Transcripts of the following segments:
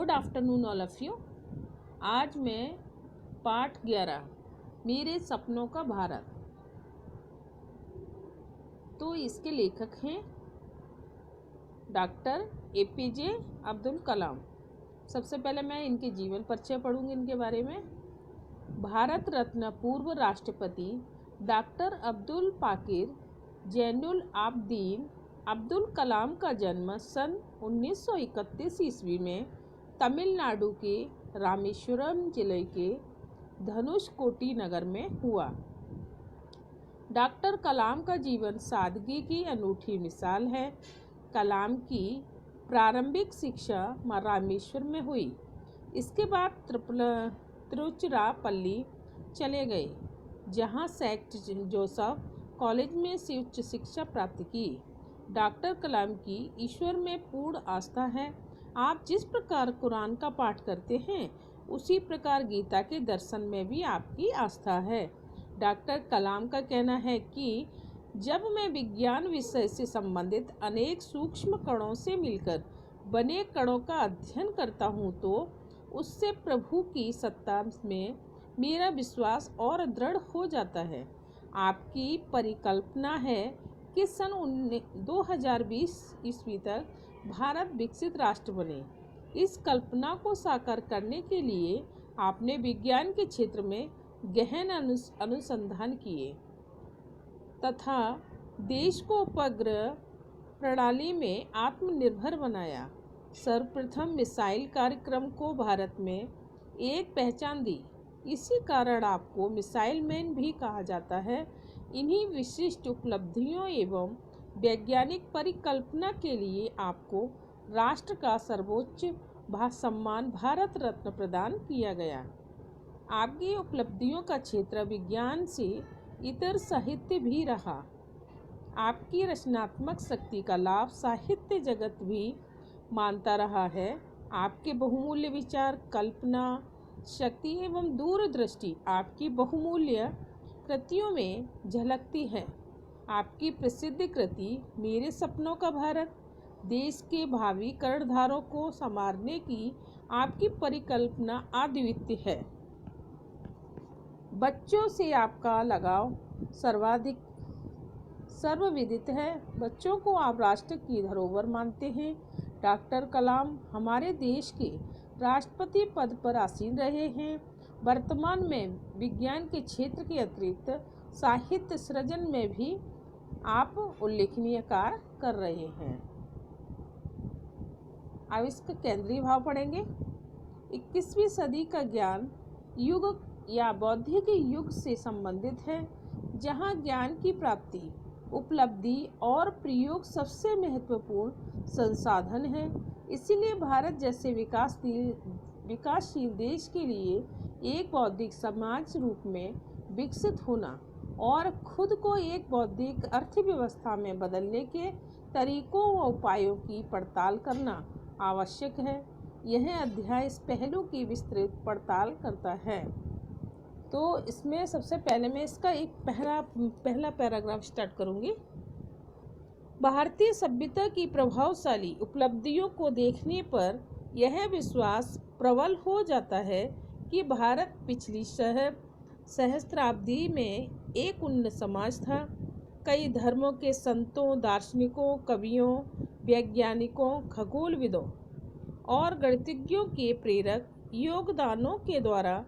Good afternoon all of you. आज मैं पाठ 11 मेरे सपनों का भारत, तो इसके लेखक हैं डॉक्टर APJ अब्दुल कलाम। सबसे पहले मैं इनके जीवन परिचय पढ़ूंगी इनके बारे में। भारत रत्न पूर्व राष्ट्रपति डॉक्टर अब्दुल पाकिर जैनुल आबदीन अब्दुल कलाम का जन्म सन 1931 ईस्वी में तमिलनाडु के रामेश्वरम जिले के धनुषकोटी नगर में हुआ। डॉक्टर कलाम का जीवन सादगी की अनूठी मिसाल है। कलाम की प्रारंभिक शिक्षा रामेश्वर में हुई। इसके बाद तिरुचिरापल्ली चले गए, जहां सेंट जोसेफ कॉलेज में से उच्च शिक्षा प्राप्त की। डॉक्टर कलाम की ईश्वर में पूर्ण आस्था है। आप जिस प्रकार कुरान का पाठ करते हैं, उसी प्रकार गीता के दर्शन में भी आपकी आस्था है। डॉक्टर कलाम का कहना है कि जब मैं विज्ञान विषय से संबंधित अनेक सूक्ष्म कणों से मिलकर बने कणों का अध्ययन करता हूँ, तो उससे प्रभु की सत्ता में मेरा विश्वास और दृढ़ हो जाता है। आपकी परिकल्पना है कि सन 2020 ईस्वी तक भारत विकसित राष्ट्र बने। इस कल्पना को साकार करने के लिए आपने विज्ञान के क्षेत्र में गहन अनुसंधान किए तथा देश को उपग्रह प्रणाली में आत्मनिर्भर बनाया। सर्वप्रथम मिसाइल कार्यक्रम को भारत में एक पहचान दी। इसी कारण आपको मिसाइल मैन भी कहा जाता है। इन्हीं विशिष्ट उपलब्धियों एवं वैज्ञानिक परिकल्पना के लिए आपको राष्ट्र का सर्वोच्च सम्मान भारत रत्न प्रदान किया गया। आपकी उपलब्धियों का क्षेत्र विज्ञान से इतर साहित्य भी रहा। आपकी रचनात्मक शक्ति का लाभ साहित्य जगत भी मानता रहा है। आपके बहुमूल्य विचार, कल्पना शक्ति एवं दूरदृष्टि आपकी बहुमूल्य कृतियों में झलकती है। आपकी प्रसिद्ध कृति मेरे सपनों का भारत देश के भावी कर्णधारों को संवारने की आपकी परिकल्पना अद्वितीय है। बच्चों से आपका लगाव सर्वविदित है। बच्चों को आप राष्ट्र की धरोहर मानते हैं। डॉक्टर कलाम हमारे देश के राष्ट्रपति पद पर आसीन रहे हैं। वर्तमान में विज्ञान के क्षेत्र के अतिरिक्त साहित्य सृजन में भी आप उल्लेखनीय कार्य कर रहे हैं। अब इसका केंद्रीय भाव पढ़ेंगे। 21वीं सदी का ज्ञान युग या बौद्धिक युग से संबंधित है, जहां ज्ञान की प्राप्ति, उपलब्धि और प्रयोग सबसे महत्वपूर्ण संसाधन है। इसीलिए भारत जैसे विकासशील देश के लिए एक बौद्धिक समाज रूप में विकसित होना और खुद को एक बौद्धिक अर्थव्यवस्था में बदलने के तरीकों व उपायों की पड़ताल करना आवश्यक है। यह अध्याय इस पहलू की विस्तृत पड़ताल करता है। तो इसमें सबसे पहले मैं इसका एक पहला पैराग्राफ स्टार्ट करूँगी। भारतीय सभ्यता की प्रभावशाली उपलब्धियों को देखने पर यह विश्वास प्रबल हो जाता है कि भारत पिछली सहस्त्राब्दी में एक उन्नत समाज था। कई धर्मों के संतों, दार्शनिकों, कवियों, वैज्ञानिकों, खगोलविदों और गणितज्ञों के प्रेरक योगदानों के द्वारा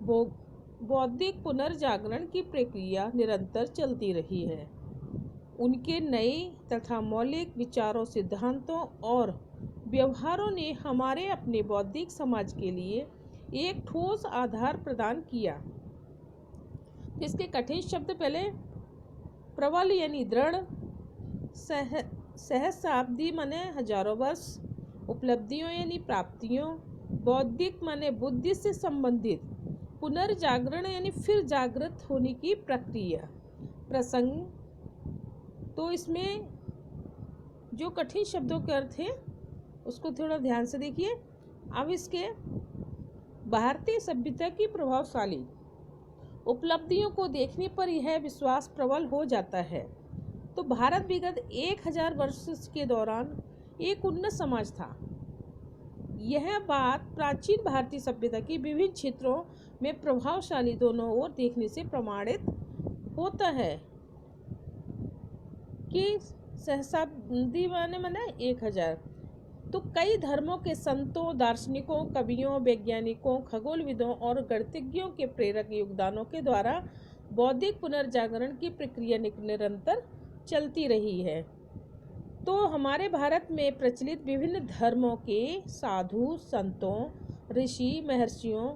बौद्धिक पुनर्जागरण की प्रक्रिया निरंतर चलती रही है। उनके नए तथा मौलिक विचारों, सिद्धांतों और व्यवहारों ने हमारे अपने बौद्धिक समाज के लिए एक ठोस आधार प्रदान किया। इसके कठिन शब्द पहले प्रबल यानी दृढ़, सहस्राब्दी माने हजारों वर्ष, उपलब्धियों यानी प्राप्तियों, बौद्धिक माने बुद्धि से संबंधित, पुनर्जागरण यानी फिर जागृत होने की प्रक्रिया, प्रसंग। तो इसमें जो कठिन शब्दों के अर्थ हैं उसको थोड़ा ध्यान से देखिए। अब इसके भारतीय सभ्यता की प्रभावशाली उपलब्धियों को देखने पर यह विश्वास प्रबल हो जाता है। तो भारत विगत 1000 वर्ष के दौरान एक उन्नत समाज था। यह बात प्राचीन भारतीय सभ्यता की विभिन्न क्षेत्रों में प्रभावशाली दोनों ओर देखने से प्रमाणित होता है कि सहस्राब्दी माने 1000 तो कई धर्मों के संतों, दार्शनिकों, कवियों, वैज्ञानिकों, खगोलविदों और गणितज्ञों के प्रेरक योगदानों के द्वारा बौद्धिक पुनर्जागरण की प्रक्रिया निरंतर चलती रही है। तो हमारे भारत में प्रचलित विभिन्न धर्मों के साधु, संतों, ऋषि, महर्षियों,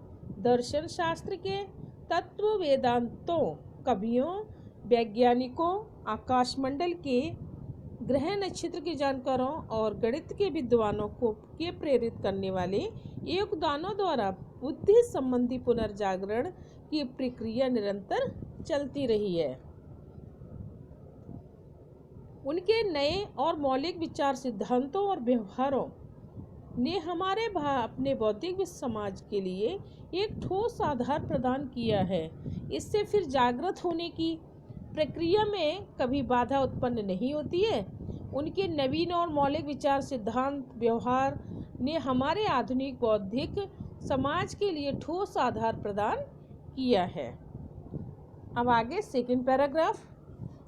दर्शन शास्त्र के तत्व, वेदांतों, कवियों, वैज्ञानिकों, आकाशमंडल के ग्रह नक्षत्र के जानकारों और गणित के विद्वानों को के प्रेरित करने वाले योगदानों द्वारा बुद्धि संबंधी पुनर्जागरण की प्रक्रिया निरंतर चलती रही है। उनके नए और मौलिक विचार, सिद्धांतों और व्यवहारों ने हमारे अपने बौद्धिक समाज के लिए एक ठोस आधार प्रदान किया है। इससे फिर जागृत होने की प्रक्रिया में कभी बाधा उत्पन्न नहीं होती है। उनके नवीन और मौलिक विचार, सिद्धांत, व्यवहार ने हमारे आधुनिक बौद्धिक समाज के लिए ठोस आधार प्रदान किया है। अब आगे सेकंड पैराग्राफ।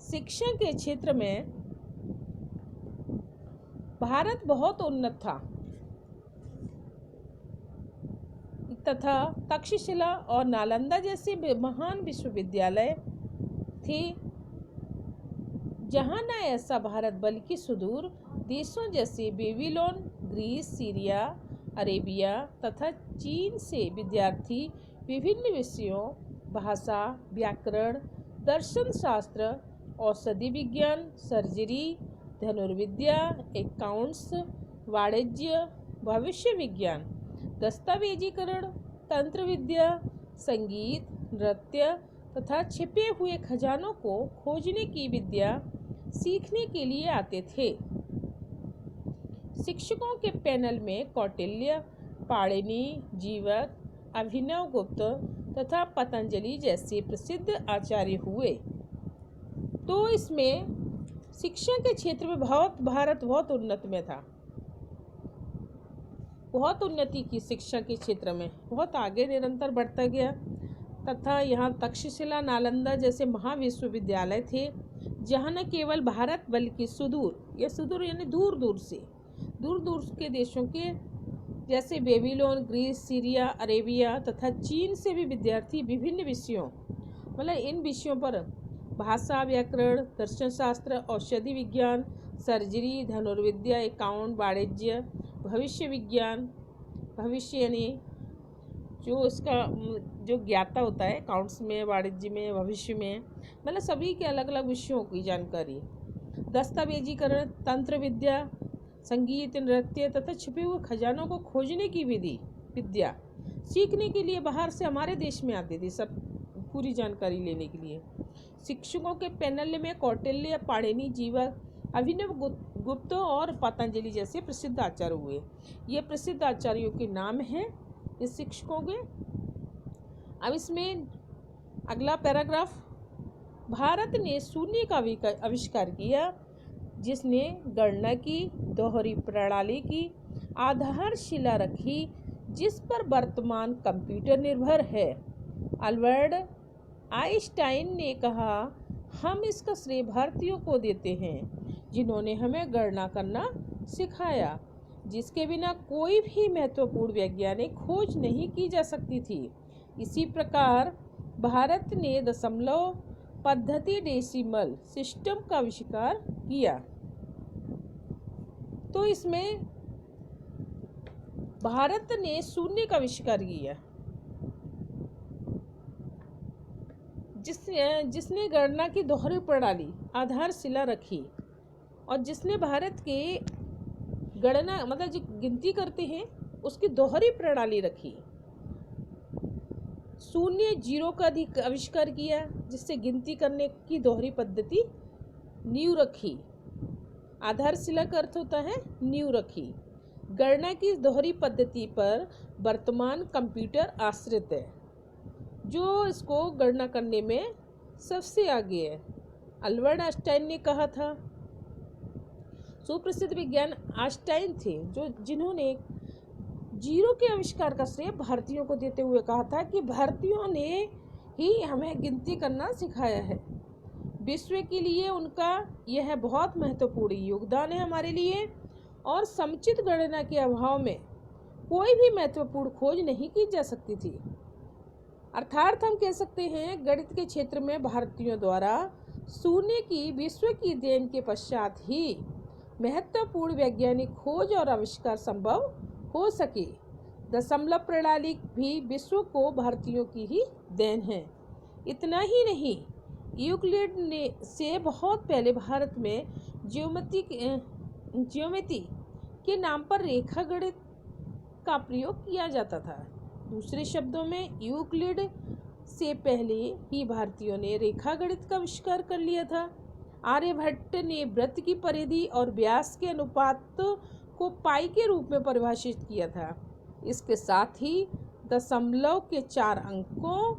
शिक्षा के क्षेत्र में भारत बहुत उन्नत था तथा तक्षशिला और नालंदा जैसे महान विश्वविद्यालय थे। जहाँ न ऐसा भारत बल्कि सुदूर देशों जैसे बेबीलोन, ग्रीस, सीरिया, अरेबिया तथा चीन से विद्यार्थी विभिन्न विषयों, भाषा, व्याकरण, दर्शन शास्त्र, औषधि विज्ञान, सर्जरी, धनुर्विद्या, अकाउंट्स, वाणिज्य, भविष्य विज्ञान, दस्तावेजीकरण, तंत्र विद्या, संगीत, नृत्य तथा छिपे हुए खजानों को खोजने की विद्या सीखने के लिए आते थे। शिक्षकों के पैनल में कौटिल्य, पाणिनि, जीवक, अभिनव गुप्त तथा पतंजलि जैसे प्रसिद्ध आचार्य हुए। तो इसमें शिक्षा के क्षेत्र में भारत बहुत उन्नत में था, बहुत उन्नति की शिक्षा के क्षेत्र में, बहुत आगे निरंतर बढ़ता गया तथा यहाँ तक्षशिला, नालंदा जैसे महाविश्वविद्यालय थे। जहाँ न केवल भारत बल्कि सुदूर यानी दूर दूर के देशों के जैसे बेबीलोन, ग्रीस, सीरिया, अरेबिया तथा चीन से भी विद्यार्थी विभिन्न विषयों इन विषयों पर भाषा, व्याकरण, दर्शन शास्त्र, औषधि विज्ञान, सर्जरी, धनुर्विद्या, अकाउंट, वाणिज्य, भविष्य विज्ञान, भविष्य यानी जो ज्ञाता होता है अकाउंट्स में, वाणिज्य में, भविष्य में, सभी के अलग अलग विषयों की जानकारी, दस्तावेजीकरण, तंत्र विद्या, संगीत, नृत्य तथा छुपे हुए खजानों को खोजने की विद्या सीखने के लिए बाहर से हमारे देश में आती थी, सब पूरी जानकारी लेने के लिए। शिक्षकों के पैनल में कौटिल्य, पाणिनि, जीवक, अभिनव गुप्त और पतंजलि जैसे प्रसिद्ध आचार्य हुए। ये प्रसिद्ध आचार्यों के नाम हैं इस शिक्षकों के। अब इसमें अगला पैराग्राफ। भारत ने शून्य का आविष्कार किया, जिसने गणना की दोहरी प्रणाली की आधारशिला रखी, जिस पर वर्तमान कंप्यूटर निर्भर है। अल्बर्ट आइंस्टाइन ने कहा, हम इसका श्रेय भारतीयों को देते हैं, जिन्होंने हमें गणना करना सिखाया, जिसके बिना कोई भी महत्वपूर्ण वैज्ञानिक खोज नहीं की जा सकती थी। इसी प्रकार भारत ने दशमलव पद्धति डेसिमल सिस्टम का आविष्कार किया। तो इसमें भारत ने शून्य का आविष्कार किया, जिसने गणना की दोहरी प्रणाली आधारशिला रखी और जिसने भारत के गणना जो गिनती करते हैं उसकी दोहरी प्रणाली रखी। शून्य, जीरो का आविष्कार किया, जिससे गिनती करने की दोहरी पद्धति नींव रखी। आधारशिला का अर्थ होता है नींव रखी। गणना की दोहरी पद्धति पर वर्तमान कंप्यूटर आश्रित है, जो इसको गणना करने में सबसे आगे है। अल्बर्ट आइंस्टाइन ने कहा था, सुप्रसिद्ध विज्ञान आइंस्टाइन थे जिन्होंने जीरो के आविष्कार का श्रेय भारतीयों को देते हुए कहा था कि भारतीयों ने ही हमें गिनती करना सिखाया है। विश्व के लिए उनका यह बहुत महत्वपूर्ण योगदान है हमारे लिए, और समुचित गणना के अभाव में कोई भी महत्वपूर्ण खोज नहीं की जा सकती थी। अर्थात हम कह सकते हैं गणित के क्षेत्र में भारतीयों द्वारा शून्य की विश्व की देन के पश्चात ही महत्वपूर्ण वैज्ञानिक खोज और आविष्कार संभव हो सके। दशमलव प्रणाली भी विश्व को भारतीयों की ही देन है। इतना ही नहीं, यूक्लिड ने से बहुत पहले भारत में ज्योमेट्री के नाम पर रेखा गणित का प्रयोग किया जाता था। दूसरे शब्दों में, यूक्लिड से पहले ही भारतीयों ने रेखा गणित का आविष्कार कर लिया था। आर्यभट्ट ने वृत्त की परिधि और व्यास के अनुपात को पाई के रूप में परिभाषित किया था। इसके साथ ही दशमलव के 4 अंकों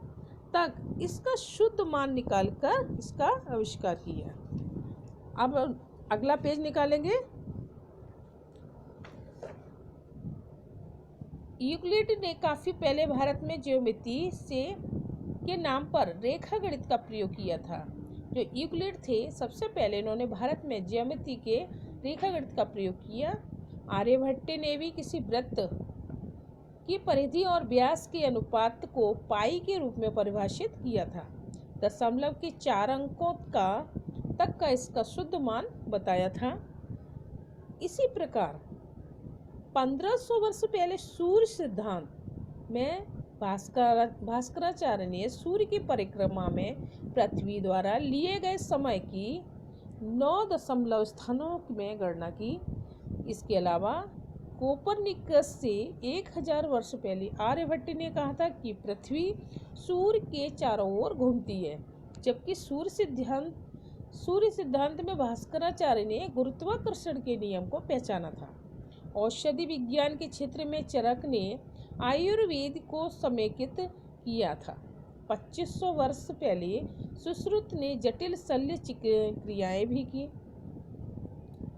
तक इसका शुद्ध मान निकालकर इसका आविष्कार किया। अब अगला पेज निकालेंगे। यूक्लिड ने काफ़ी पहले भारत में ज्योमेट्री से के नाम पर रेखा गणित का प्रयोग किया था। जो यूक्लिड थे, सबसे पहले इन्होंने भारत में ज्योमेट्री के रेखा गणित का प्रयोग किया। आर्यभट्ट ने भी किसी वृत्त की परिधि और व्यास के अनुपात को पाई के रूप में परिभाषित किया था। दशमलव के 4 अंकों तक का इसका शुद्ध मान बताया था। इसी प्रकार 1500 वर्ष पहले सूर्य सिद्धांत में भास्कराचार्य ने सूर्य की परिक्रमा में पृथ्वी द्वारा लिए गए समय की 9 दशमलव स्थानों में गणना की। इसके अलावा कोपरनिकस से 1000 वर्ष पहले आर्यभट्ट ने कहा था कि पृथ्वी सूर्य के चारों ओर घूमती है, जबकि सूर्य सिद्धांत में भास्कराचार्य ने गुरुत्वाकर्षण के नियम को पहचाना था। औषधि विज्ञान के क्षेत्र में चरक ने आयुर्वेद को समेकित किया था। 2500 वर्ष पहले सुश्रुत ने जटिल शल्य क्रियाएं भी की।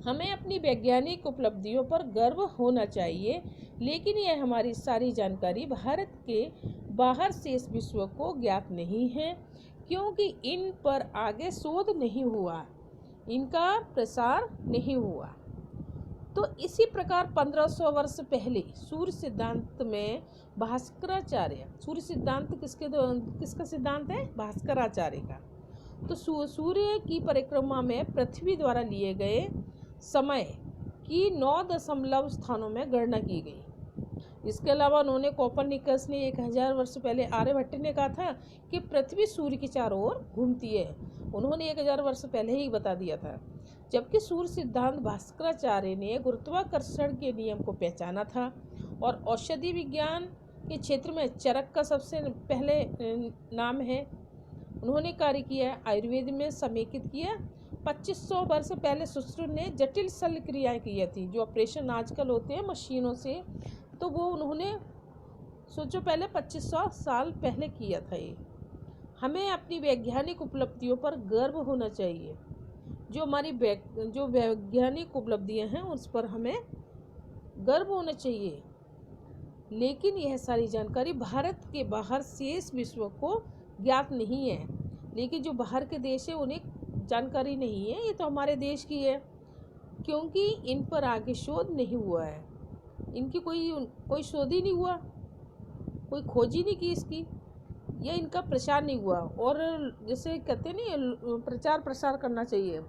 हमें अपनी वैज्ञानिक उपलब्धियों पर गर्व होना चाहिए, लेकिन यह हमारी सारी जानकारी भारत के बाहर शेष विश्व को ज्ञात नहीं है, क्योंकि इन पर आगे शोध नहीं हुआ, इनका प्रसार नहीं हुआ। तो इसी प्रकार 1500 वर्ष पहले सूर्य सिद्धांत में भास्कराचार्य, सूर्य सिद्धांत किसका सिद्धांत है? भास्कराचार्य का। तो सूर्य की परिक्रमा में पृथ्वी द्वारा लिए गए समय की 9 दशमलव स्थानों में गणना की गई। इसके अलावा उन्होंने कोपरनिकस ने 1000 वर्ष पहले आर्यभट्ट ने कहा था कि पृथ्वी सूर्य के चारों ओर घूमती है, उन्होंने 1000 वर्ष पहले ही बता दिया था। जबकि सूर्य सिद्धांत भास्कराचार्य ने गुरुत्वाकर्षण के नियम को पहचाना था। और औषधि विज्ञान के क्षेत्र में चरक का सबसे पहले नाम है, उन्होंने कार्य किया, आयुर्वेद में समेकित किया। 2500 वर्ष पहले सुश्रुत ने जटिल शल्य क्रियाएं की थी, जो ऑपरेशन आजकल होते हैं मशीनों से, तो वो उन्होंने सोचो पहले 2500 साल पहले किया था। ये हमें अपनी वैज्ञानिक उपलब्धियों पर गर्व होना चाहिए। जो हमारी जो वैज्ञानिक उपलब्धियां हैं उस पर हमें गर्व होना चाहिए, लेकिन यह सारी जानकारी भारत के बाहर शेष विश्व को ज्ञात नहीं है। लेकिन जो बाहर के देश है उन्हें जानकारी नहीं है, ये तो हमारे देश की है, क्योंकि इन पर आगे शोध नहीं हुआ है, इनकी कोई शोध ही नहीं हुआ, कोई खोज ही नहीं की इसकी, या इनका प्रचार नहीं हुआ। और जैसे कहते नहीं, प्रचार प्रसार करना चाहिए।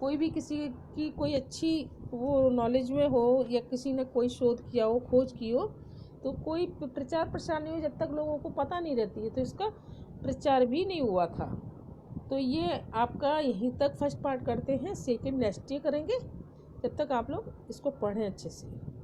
कोई भी किसी की कोई अच्छी वो नॉलेज में हो या किसी ने कोई शोध किया हो, खोज की हो, तो कोई प्रचार प्रसार नहीं हो जब तक लोगों को पता नहीं रहती है, तो इसका प्रचार भी नहीं हुआ था। तो ये आपका यहीं तक फर्स्ट पार्ट करते हैं, सेकंड नेक्स्ट डे करेंगे। जब तक आप लोग इसको पढ़ें अच्छे से।